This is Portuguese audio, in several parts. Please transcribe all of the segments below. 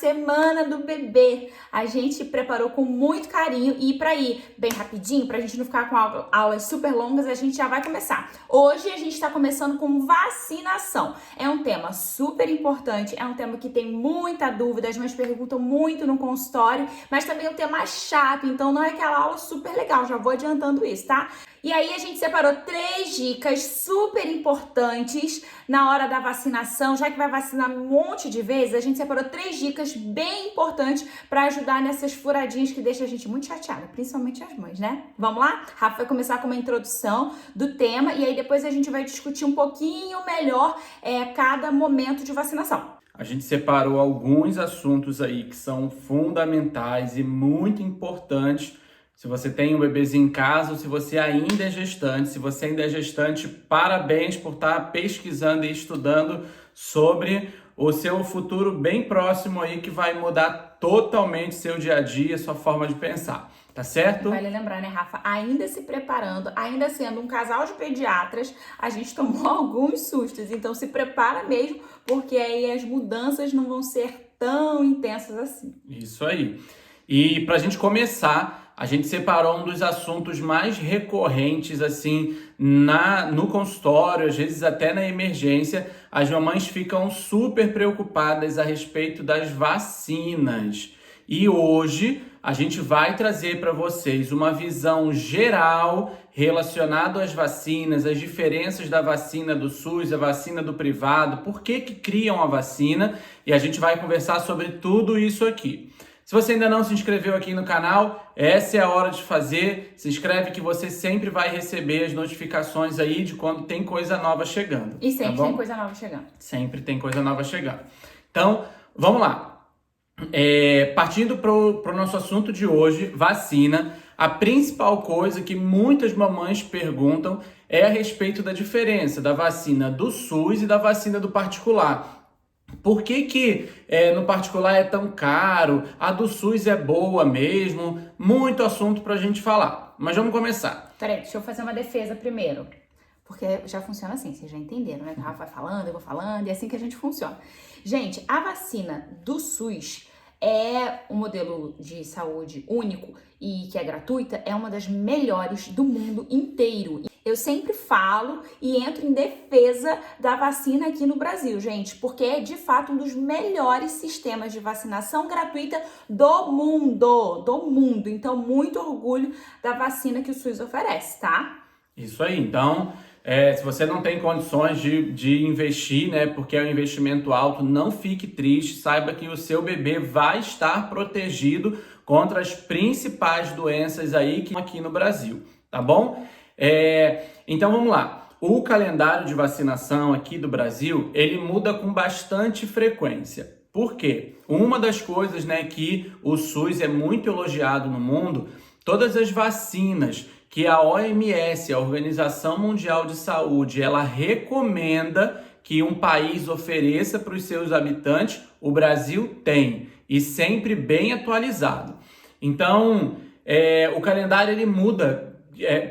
semana do bebê. A gente preparou com muito carinho e para ir bem rapidinho, pra gente não ficar com aulas super longas, a gente já vai começar. Hoje a gente está começando com vacinação. É um tema super importante, é um tema que tem muita dúvida, as mães perguntam muito no consultório, mas também é um tema chato, então não é aquela aula super legal, já vou adiantando isso, tá? E aí a gente separou 3 dicas super importantes na hora da vacinação, já que vai vacinar um monte de vezes, a gente separou 3 dicas bem importantes para ajudar nessas furadinhas que deixam a gente muito chateada, principalmente as mães, né? Vamos lá? Rafa vai começar com uma introdução do tema e aí depois a gente vai discutir um pouquinho melhor cada momento de vacinação. A gente separou alguns assuntos aí que são fundamentais e muito importantes. Se você tem um bebezinho em casa ou se você ainda é gestante, se você ainda é gestante, parabéns por estar pesquisando e estudando sobre o seu futuro bem próximo aí que vai mudar totalmente seu dia a dia, sua forma de pensar, tá certo? Vale lembrar, né, Rafa? Ainda se preparando, ainda sendo um casal de pediatras, a gente tomou alguns sustos, então se prepara mesmo, porque aí as mudanças não vão ser tão intensas assim. Isso aí. E pra gente começar, a gente separou um dos assuntos mais recorrentes, assim, no consultório, às vezes até na emergência. As mamães ficam super preocupadas a respeito das vacinas. E hoje a gente vai trazer para vocês uma visão geral relacionada às vacinas, as diferenças da vacina do SUS, a vacina do privado, por que criam a vacina, e a gente vai conversar sobre tudo isso aqui. Se você ainda não se inscreveu aqui no canal, essa é a hora de fazer. Se inscreve que você sempre vai receber as notificações aí de quando tem coisa nova chegando. E sempre tá bom? tem coisa nova chegando. Sempre tem coisa nova chegando. Então, vamos lá. Partindo para o nosso assunto de hoje, vacina, a principal coisa que muitas mamães perguntam é a respeito da diferença da vacina do SUS e da vacina do particular. Por que no particular é tão caro? A do SUS é boa mesmo? Muito assunto pra gente falar. Mas vamos começar. Peraí, deixa eu fazer uma defesa primeiro. Porque já funciona assim, vocês já entenderam, né? O Rafa vai falando, eu vou falando, e é assim que a gente funciona. Gente, a vacina do SUS é um modelo de saúde único e que é gratuita, é uma das melhores do mundo inteiro. Eu sempre falo e entro em defesa da vacina aqui no Brasil, gente, porque é de fato um dos melhores sistemas de vacinação gratuita do mundo. Então, muito orgulho da vacina que o SUS oferece, tá? Isso aí, então, se você não tem condições de investir, né, porque é um investimento alto, não fique triste, saiba que o seu bebê vai estar protegido contra as principais doenças aí que aqui no Brasil, tá bom? Então vamos lá. O calendário de vacinação aqui do Brasil, ele muda com bastante frequência. Por quê? Uma das coisas, né, que o SUS é muito elogiado no mundo, todas as vacinas que a OMS, a Organização Mundial de Saúde, ela recomenda que um país ofereça para os seus habitantes, o Brasil tem, e sempre bem atualizado. Então, o calendário ele muda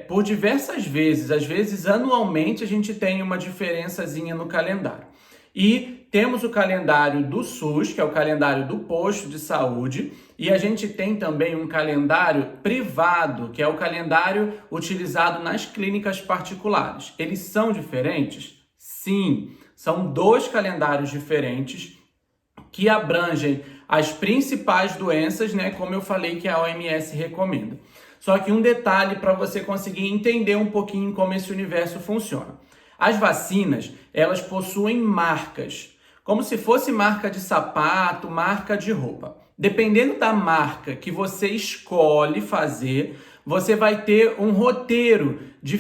por diversas vezes, às vezes anualmente a gente tem uma diferençazinha no calendário. E temos o calendário do SUS, que é o calendário do posto de saúde, e a gente tem também um calendário privado, que é o calendário utilizado nas clínicas particulares. Eles são diferentes? Sim, são 2 calendários diferentes que abrangem as principais doenças, né, como eu falei que a OMS recomenda. Só que um detalhe para você conseguir entender um pouquinho como esse universo funciona. As vacinas, elas possuem marcas, como se fosse marca de sapato, marca de roupa. Dependendo da marca que você escolhe fazer, você vai ter um roteiro,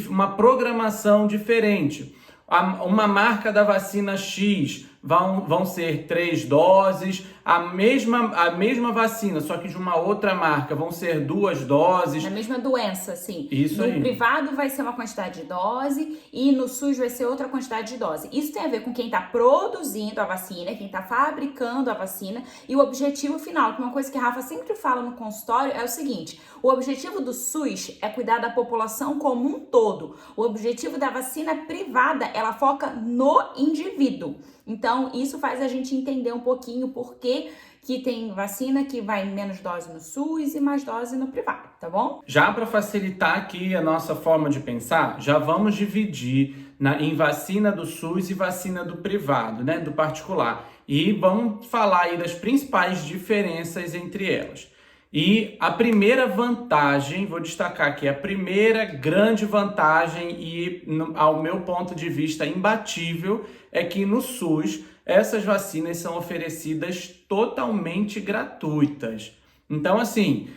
uma programação diferente. Uma marca da vacina X vão ser 3 doses, a mesma vacina, só que de uma outra marca, vão ser 2 doses. Na mesma doença, sim. Isso aí. No privado vai ser uma quantidade de dose e no SUS vai ser outra quantidade de dose. Isso tem a ver com quem está produzindo a vacina, quem está fabricando a vacina e o objetivo final, que uma coisa que a Rafa sempre fala no consultório é o seguinte: o objetivo do SUS é cuidar da população como um todo. O objetivo da vacina privada, ela foca no indivíduo. Então, isso faz a gente entender um pouquinho por que que tem vacina que vai menos dose no SUS e mais dose no privado, tá bom? Já para facilitar aqui a nossa forma de pensar, já vamos dividir em vacina do SUS e vacina do privado, né, do particular. E vamos falar aí das principais diferenças entre elas. E a primeira vantagem, vou destacar aqui, a primeira grande vantagem e, ao meu ponto de vista, imbatível, é que no SUS essas vacinas são oferecidas totalmente gratuitas. Então, assim,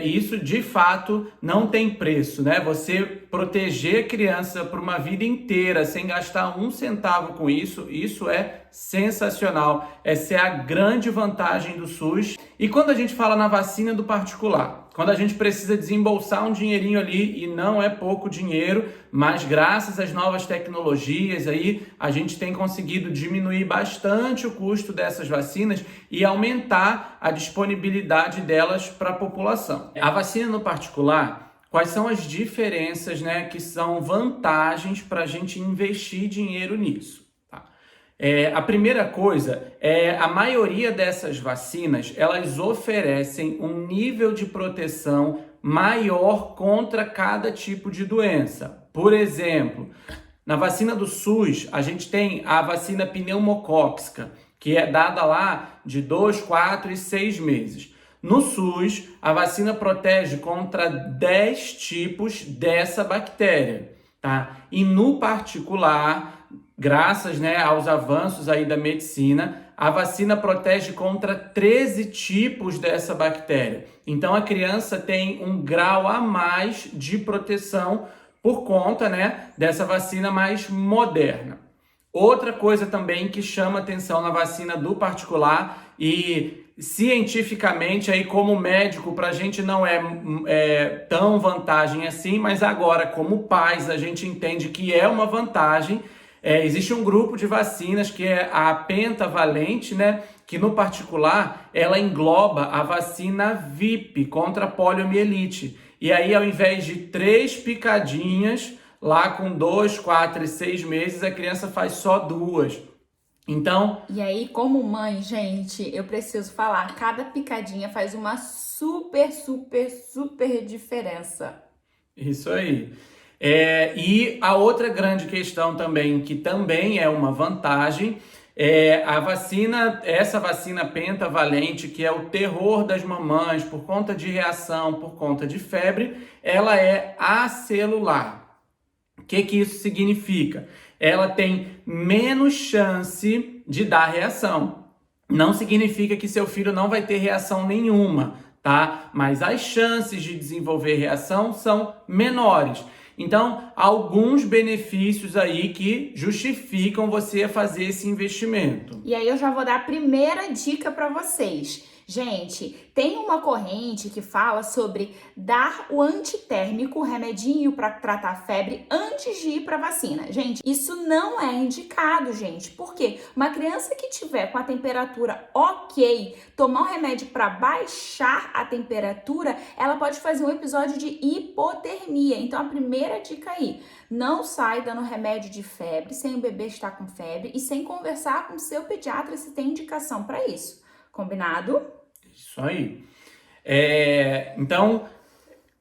isso de fato não tem preço, né? Você proteger a criança por uma vida inteira sem gastar um centavo com isso é sensacional. Essa é a grande vantagem do SUS. E quando a gente fala na vacina do particular, quando a gente precisa desembolsar um dinheirinho ali, e não é pouco dinheiro, mas graças às novas tecnologias aí, a gente tem conseguido diminuir bastante o custo dessas vacinas e aumentar a disponibilidade delas para a população. A vacina no particular, quais são as diferenças, né, que são vantagens para a gente investir dinheiro nisso? A primeira coisa é a maioria dessas vacinas, elas oferecem um nível de proteção maior contra cada tipo de doença. Por exemplo, na vacina do SUS, a gente tem a vacina pneumocócica, que é dada lá de 2, 4 e 6 meses. No SUS, a vacina protege contra 10 tipos dessa bactéria, tá? E no particular, graças, né, aos avanços aí da medicina, a vacina protege contra 13 tipos dessa bactéria. Então a criança tem um grau a mais de proteção por conta, né, dessa vacina mais moderna. Outra coisa também que chama atenção na vacina do particular e cientificamente aí como médico para a gente não é tão vantagem assim, mas agora como pais a gente entende que é uma vantagem. Existe um grupo de vacinas que é a pentavalente, né? Que no particular ela engloba a vacina VIP contra a poliomielite. E aí, ao invés de 3 picadinhas, lá com 2, 4 e 6 meses, a criança faz só 2. Então. E aí, como mãe, gente, eu preciso falar, cada picadinha faz uma super diferença. Isso aí. E a outra grande questão também, que também é uma vantagem, é essa vacina pentavalente, que é o terror das mamães por conta de reação, por conta de febre, ela é acelular. O que isso significa? Ela tem menos chance de dar reação. Não significa que seu filho não vai ter reação nenhuma, tá? Mas as chances de desenvolver reação são menores. Então, alguns benefícios aí que justificam você fazer esse investimento. E aí eu já vou dar a primeira dica para vocês. Gente, tem uma corrente que fala sobre dar o antitérmico, o remedinho para tratar a febre antes de ir para vacina. Gente, isso não é indicado, gente. Por quê? Uma criança que tiver com a temperatura ok, tomar um remédio para baixar a temperatura, ela pode fazer um episódio de hipotermia. Então, a primeira dica aí, não sai dando remédio de febre sem o bebê estar com febre e sem conversar com o seu pediatra se tem indicação para isso. Combinado? Isso aí. Então,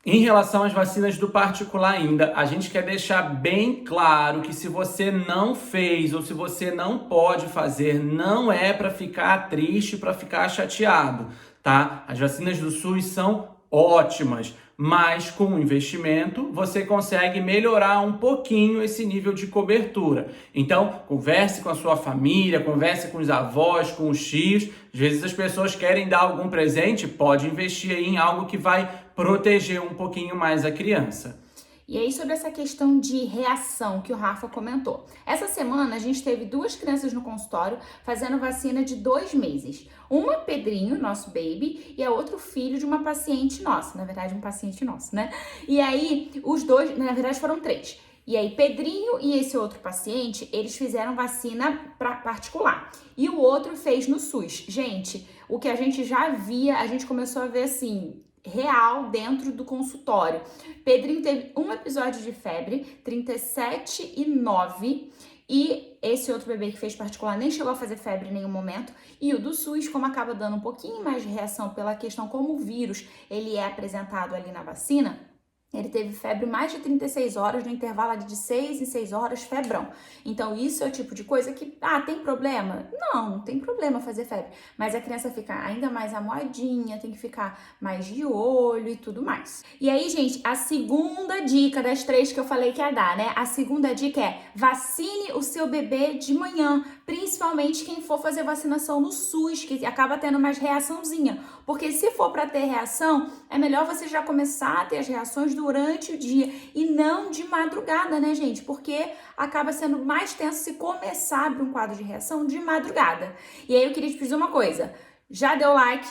em relação às vacinas do particular ainda, a gente quer deixar bem claro que se você não fez ou se você não pode fazer, não é para ficar triste, para ficar chateado, tá? As vacinas do SUS são ótimas, mas com o investimento você consegue melhorar um pouquinho esse nível de cobertura. Então, converse com a sua família, converse com os avós, com os tios. Às vezes as pessoas querem dar algum presente, pode investir aí em algo que vai proteger um pouquinho mais a criança. E aí, sobre essa questão de reação que o Rafa comentou. Essa semana, a gente teve 2 crianças no consultório fazendo vacina de 2 meses. Uma, Pedrinho, nosso baby, e a outra, filho de uma paciente nossa. Na verdade, um paciente nosso, né? E aí, os 2, na verdade, foram 3. E aí, Pedrinho e esse outro paciente, eles fizeram vacina particular. E o outro fez no SUS. Gente, o que a gente já via, a gente começou a ver assim, real dentro do consultório. Pedrinho teve um episódio de febre, 37,9, e esse outro bebê que fez particular nem chegou a fazer febre em nenhum momento. E o do SUS, como acaba dando um pouquinho mais de reação pela questão como o vírus ele é apresentado ali na vacina, ele teve febre mais de 36 horas, no intervalo de 6 em 6 horas, febrão. Então, isso é o tipo de coisa que, tem problema? Não tem problema fazer febre. Mas a criança fica ainda mais amoadinha, tem que ficar mais de olho e tudo mais. E aí, gente, a segunda dica das 3 que eu falei que ia dar, né? A segunda dica é: vacine o seu bebê de manhã, principalmente quem for fazer vacinação no SUS, que acaba tendo mais reaçãozinha. Porque se for para ter reação, é melhor você já começar a ter as reações durante o dia e não de madrugada, né, gente? Porque acaba sendo mais tenso se começar a abrir um quadro de reação de madrugada. E aí eu queria te pedir uma coisa: já deu like?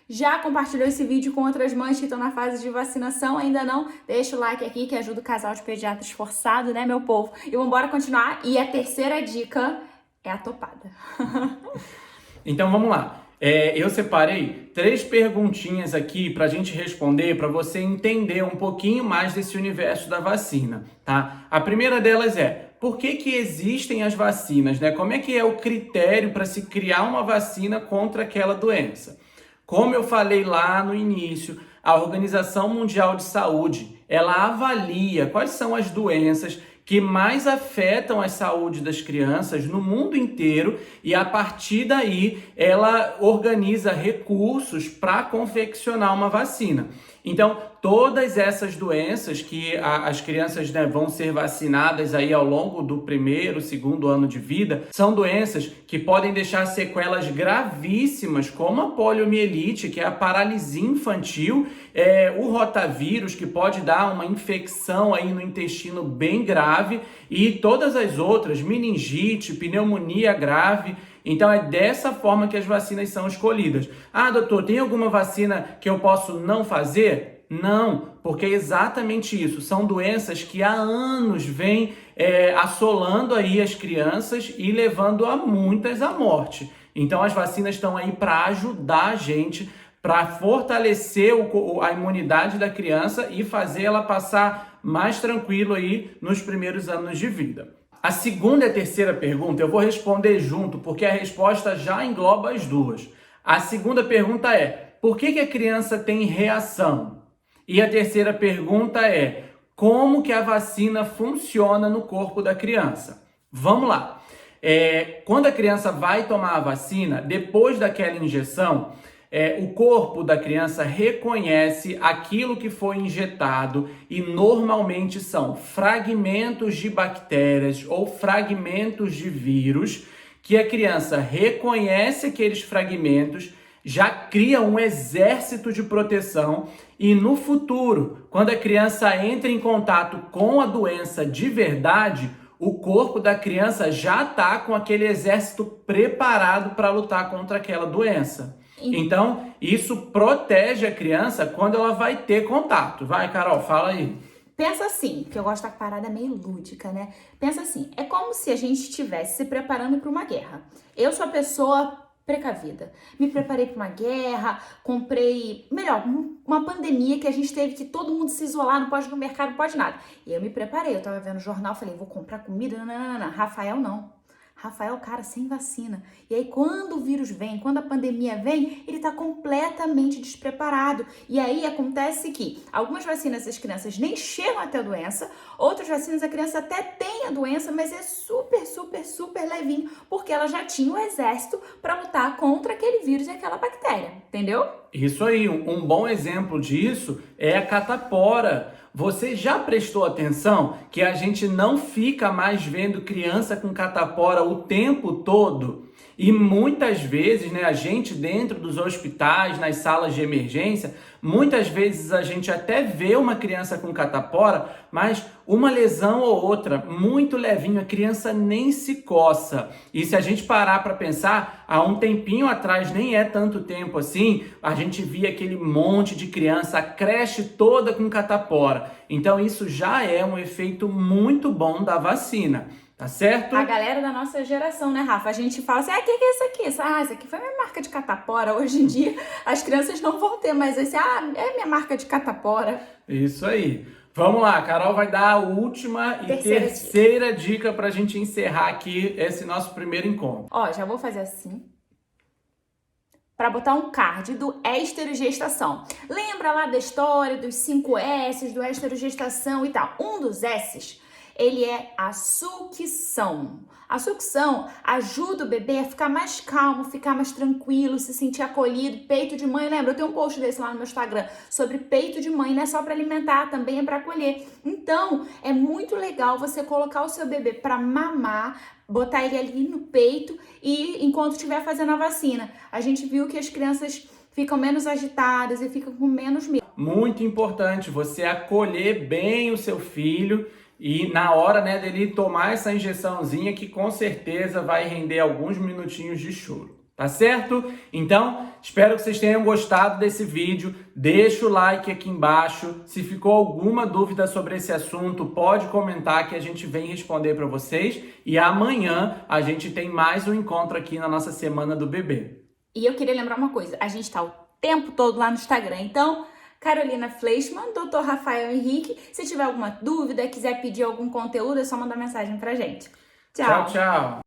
Já compartilhou esse vídeo com outras mães que estão na fase de vacinação? Ainda não? Deixa o like aqui que ajuda o casal de pediatra esforçado, né, meu povo? E vamos embora continuar. E a terceira dica é a topada. Então vamos lá. Eu separei 3 perguntinhas aqui para a gente responder, para você entender um pouquinho mais desse universo da vacina, tá? A primeira delas é: por que existem as vacinas, né? Como é que é o critério para se criar uma vacina contra aquela doença? Como eu falei lá no início, a Organização Mundial de Saúde, ela avalia quais são as doenças que mais afetam a saúde das crianças no mundo inteiro, e a partir daí ela organiza recursos para confeccionar uma vacina. Então, todas essas doenças que as crianças, né, vão ser vacinadas aí ao longo do 1º, 2º ano de vida, são doenças que podem deixar sequelas gravíssimas, como a poliomielite, que é a paralisia infantil, o rotavírus, que pode dar uma infecção aí no intestino bem grave, e todas as outras, meningite, pneumonia grave. Então é dessa forma que as vacinas são escolhidas. Doutor, tem alguma vacina que eu posso não fazer? Não, porque é exatamente isso. São doenças que há anos vêm assolando aí as crianças e levando a muitas à morte. Então as vacinas estão aí para ajudar a gente, para fortalecer a imunidade da criança e fazer ela passar mais tranquilo aí nos primeiros anos de vida. A segunda e a terceira pergunta eu vou responder junto, porque a resposta já engloba as duas. A segunda pergunta é: por que a criança tem reação? E a terceira pergunta é: como que a vacina funciona no corpo da criança? Vamos lá. Quando a criança vai tomar a vacina, depois daquela injeção, o corpo da criança reconhece aquilo que foi injetado, e normalmente são fragmentos de bactérias ou fragmentos de vírus, que a criança reconhece aqueles fragmentos, já cria um exército de proteção, e no futuro, quando a criança entra em contato com a doença de verdade, o corpo da criança já está com aquele exército preparado para lutar contra aquela doença. Então, isso protege a criança quando ela vai ter contato. Vai, Carol, fala aí. Pensa assim, que eu gosto da parada meio lúdica, né? Pensa assim, é como se a gente estivesse se preparando para uma guerra. Eu sou a pessoa precavida. Me preparei para uma guerra, comprei, uma pandemia que a gente teve que todo mundo se isolar, não pode ir no mercado, não pode nada. E eu me preparei, eu tava vendo o jornal, falei, vou comprar comida, não. Rafael não. Rafael, cara, sem vacina. E aí, quando o vírus vem, quando a pandemia vem, ele tá completamente despreparado. E aí, acontece que algumas vacinas as crianças nem chegam até a doença, outras vacinas a criança até tem a doença, mas é super levinho, porque ela já tinha o exército para lutar contra aquele vírus e aquela bactéria, entendeu? Isso aí, um bom exemplo disso é a catapora. Você já prestou atenção que a gente não fica mais vendo criança com catapora o tempo todo? E muitas vezes, né, a gente dentro dos hospitais, nas salas de emergência, muitas vezes a gente até vê uma criança com catapora, mas uma lesão ou outra, muito levinho, a criança nem se coça. E se a gente parar para pensar, há um tempinho atrás, nem é tanto tempo assim, a gente via aquele monte de criança, a creche toda com catapora. Então isso já é um efeito muito bom da vacina. Tá certo? A galera da nossa geração, né, Rafa? A gente fala assim, o que é isso aqui? Isso aqui foi minha marca de catapora. Hoje em dia, as crianças não vão ter mais esse, é minha marca de catapora. Isso aí. Vamos lá, a Carol vai dar a última e terceira dica pra gente encerrar aqui esse nosso primeiro encontro. Ó, já vou fazer assim. Para botar um card do esterogestação. Lembra lá da história dos 5 S's, do esterogestação e tal? Um dos S's, ele é a sucção. A sucção ajuda o bebê a ficar mais calmo, ficar mais tranquilo, se sentir acolhido. Peito de mãe, lembra? Eu tenho um post desse lá no meu Instagram sobre peito de mãe, não é só para alimentar, também é para acolher. Então, é muito legal você colocar o seu bebê para mamar, botar ele ali no peito e enquanto estiver fazendo a vacina. A gente viu que as crianças ficam menos agitadas e ficam com menos medo. Muito importante você acolher bem o seu filho e na hora, né, dele tomar essa injeçãozinha que com certeza vai render alguns minutinhos de choro. Tá certo? Então, espero que vocês tenham gostado desse vídeo. Deixa o like aqui embaixo. Se ficou alguma dúvida sobre esse assunto, pode comentar que a gente vem responder para vocês. E amanhã a gente tem mais um encontro aqui na nossa Semana do Bebê. E eu queria lembrar uma coisa. A gente tá o tempo todo lá no Instagram. Então, Carolina Fleischmann, Dr. Rafael Henrique. Se tiver alguma dúvida, quiser pedir algum conteúdo, é só mandar mensagem pra gente. Tchau. Tchau, tchau.